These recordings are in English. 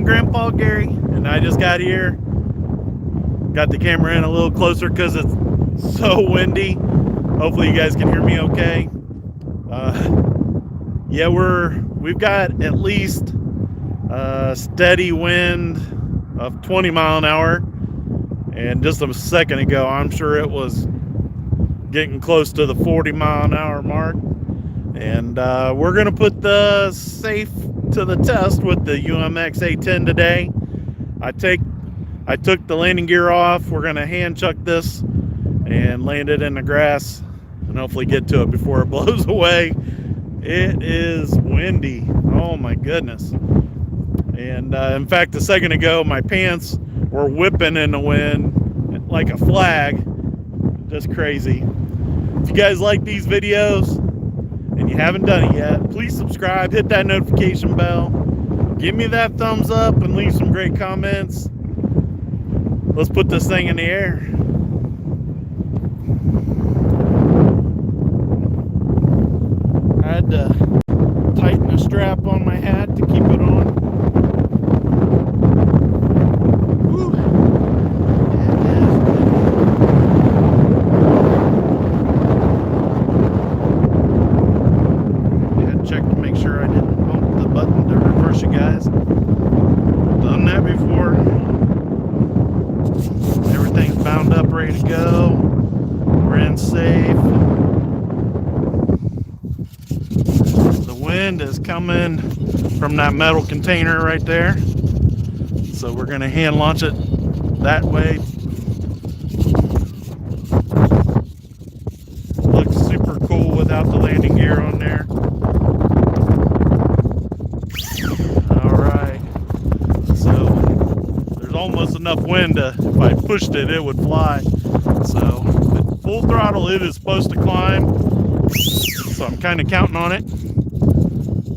I'm Grandpa Gary, and I just got here. Got the camera in a little closer because it's so windy. Hopefully you guys can hear me okay. Yeah, we've got at least a steady wind of 20 mile an hour. And just a second ago, I'm sure it was getting close to the 40 mile an hour mark. And we're going to put the safe to the test with the UMX A-10 today. I took the landing gear off. We're going to hand chuck this and land it in the grass and hopefully get to it before it blows away. It is windy. Oh my goodness. And in fact, a second ago, my pants were whipping in the wind like a flag. Just crazy. If you guys like these videos and you haven't done it yet, please subscribe, hit that notification bell, give me that thumbs up, and leave some great comments. Let's put this thing in the air. I had to tighten a strap on my hat to keep it on. Woo. Check to make sure I didn't bump the button to reverse you guys. Done that before. Everything's bound up, ready to go. We're in safe. The wind is coming from that metal container right there. So we're going to hand launch it that way. Looks super cool without the landing gear on there. Almost enough wind to, if I pushed it, it would fly. So at full throttle, it is supposed to climb. So I'm kind of counting on it.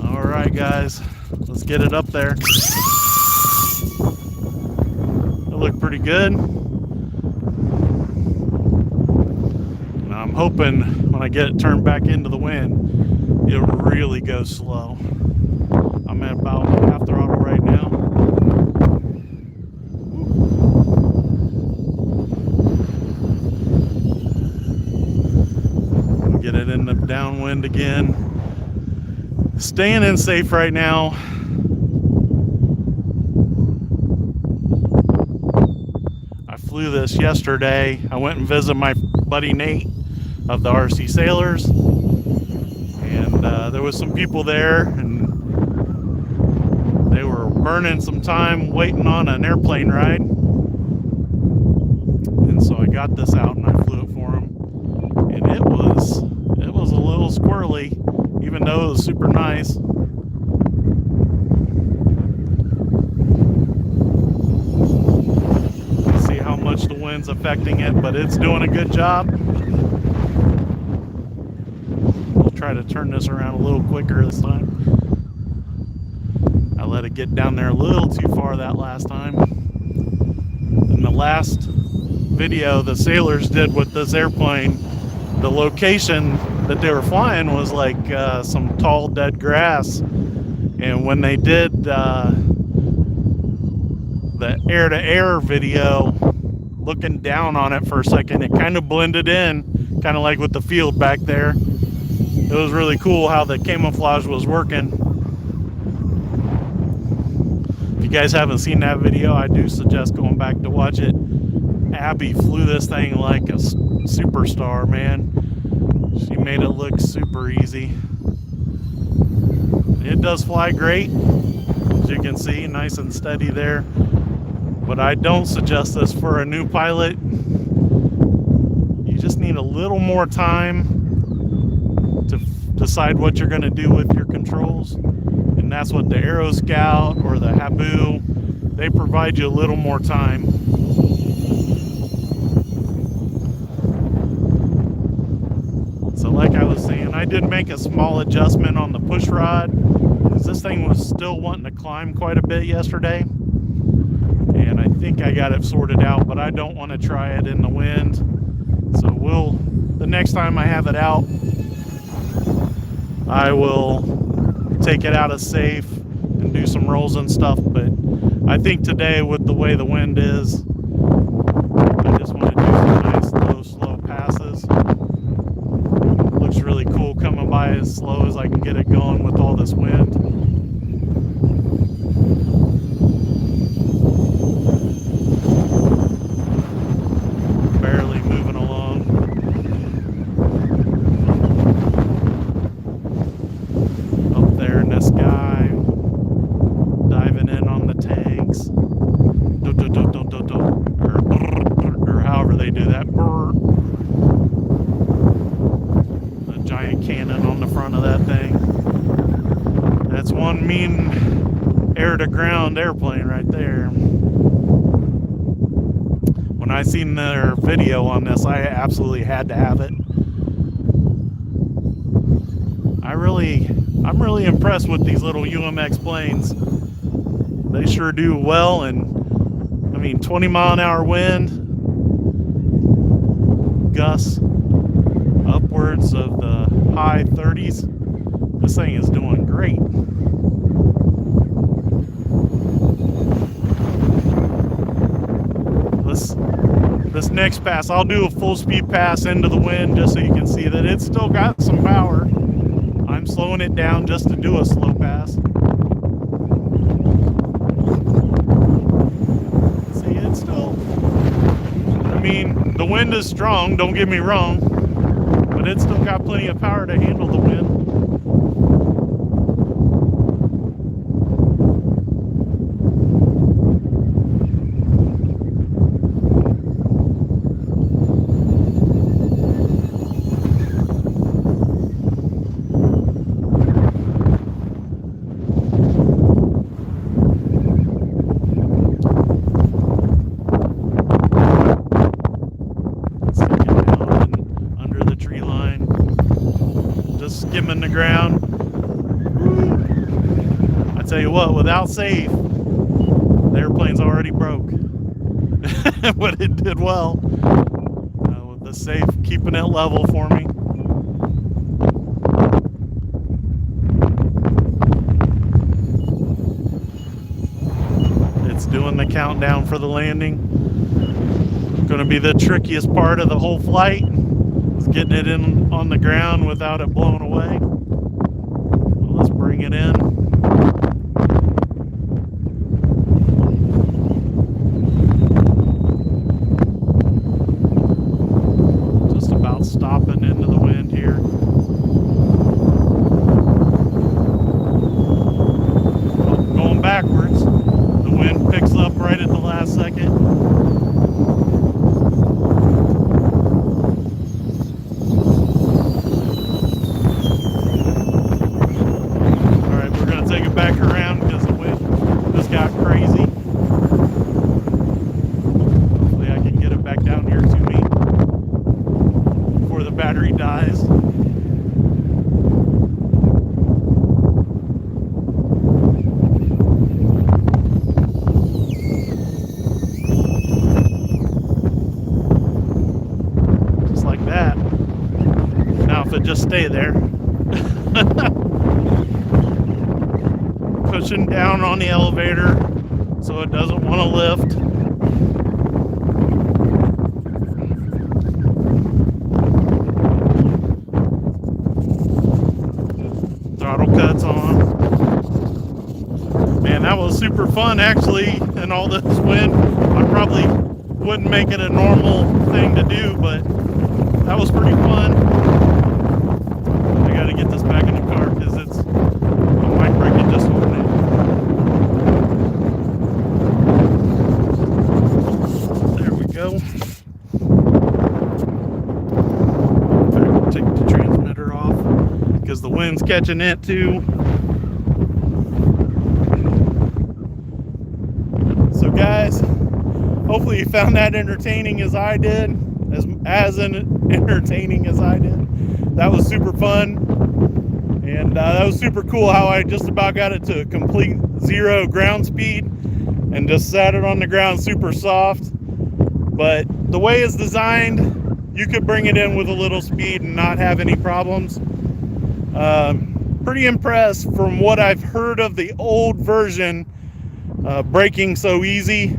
All right, guys, let's get it up there. It looked pretty good. And I'm hoping when I get it turned back into the wind, it'll really go slow. I'm at about half throttle right now. Get it in the downwind again. Staying in safe right now. I flew this yesterday. I went and visited my buddy Nate of the RC Sailors, and there was some people there, and they were burning some time waiting on an airplane ride. And so I got this out and I flew it for them, and it was a little squirrely, even though it was super nice. See how much the wind's affecting it, but it's doing a good job. We'll try to turn this around a little quicker this time. I let it get down there a little too far that last time. In the last video the sailors did with this airplane, the location that they were flying was like some tall dead grass, and when they did the air-to-air video looking down on it for a second, it kind of blended in, kind of like with the field back there. It was really cool how the camouflage was working. If you guys haven't seen that video, I do suggest going back to watch it. Abby flew this thing like a superstar, man. She made it look super easy. It does fly great, as you can see, nice and steady there. But I don't suggest this for a new pilot. You just need a little more time to decide what you're going to do with your controls. And that's what the Aero Scout or the Habu, they provide you a little more time. So like I was saying, I did make a small adjustment on the push rod, because this thing was still wanting to climb quite a bit yesterday. And I think I got it sorted out, but I don't want to try it in the wind. So the next time I have it out, I will take it out of safe and do some rolls and stuff, but I think today, with the way the wind is, I just want to do some nice slow passes. Looks really cool coming by as slow as I can get it going with all this wind. Barely moving along. Up there in the sky, diving in on the tanks. Or however they do that. A giant cannon on the front of that thing. That's one mean air-to-ground airplane right there. When I seen their video on this, I absolutely had to have it. I'm really impressed with these little UMX planes. They sure do well, and I mean 20-mile-an-hour wind, gusts upwards of the high 30s. This thing is doing great. This next pass, I'll do a full speed pass into the wind just so you can see that it's still got some power. I'm slowing it down just to do a slow pass. See, it's still, I mean, the wind is strong, don't get me wrong, but it's still got plenty of power to handle the wind. Skimming the ground. I tell you what, without safe, the airplane's already broke. But it did well. With the safe keeping it level for me. It's doing the countdown for the landing. Going to be the trickiest part of the whole flight. Getting it in on the ground without it blowing away. Well, let's bring it in. Just about stopping into the wind here. Oh, going backwards. The wind picks up right at the last second. Back around because the wind just got crazy. Hopefully I can get it back down here to me before the battery dies. Just like that. Now if it just stay there. Pushing down on the elevator so it doesn't want to lift. Throttle cuts on. Man, that was super fun actually, and all this wind. I probably wouldn't make it a normal thing to do, but that was pretty fun. I gotta get this back in the car because I might break it just holding it. There we go. Take the transmitter off because the wind's catching it too. So guys, hopefully you found that entertaining as I did, as entertaining as I did. That was super fun. And that was super cool how I just about got it to complete 0 ground speed and just sat it on the ground super soft. But the way it's designed, you could bring it in with a little speed and not have any problems. Pretty impressed from what I've heard of the old version. braking so easy.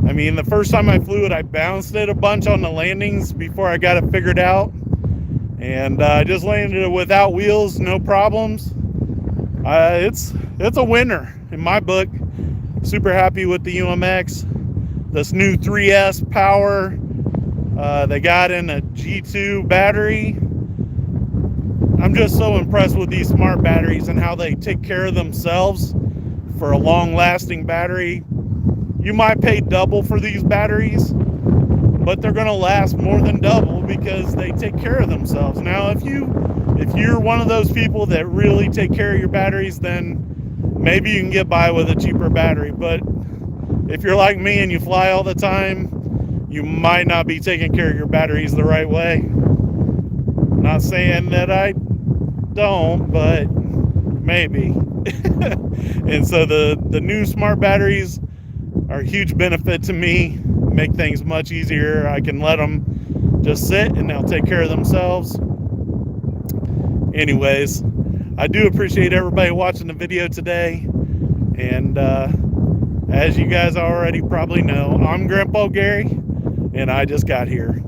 I mean, the first time I flew it, I bounced it a bunch on the landings before I got it figured out. And I just landed it without wheels, no problems. It's a winner in my book. Super happy with the UMX. This new 3S power they got in a G2 battery. I'm just so impressed with these smart batteries and how they take care of themselves for a long-lasting battery. You might pay double for these batteries, but they're going to last more than double because they take care of themselves. Now, if you're one of those people that really take care of your batteries, then maybe you can get by with a cheaper battery. But if you're like me and you fly all the time, you might not be taking care of your batteries the right way. Not saying that I don't, but maybe. And so the new smart batteries are a huge benefit to me, make things much easier. I can let them just sit and they'll take care of themselves. Anyways, I do appreciate everybody watching the video today. And as you guys already probably know, I'm Grandpa Gary, and I just got here.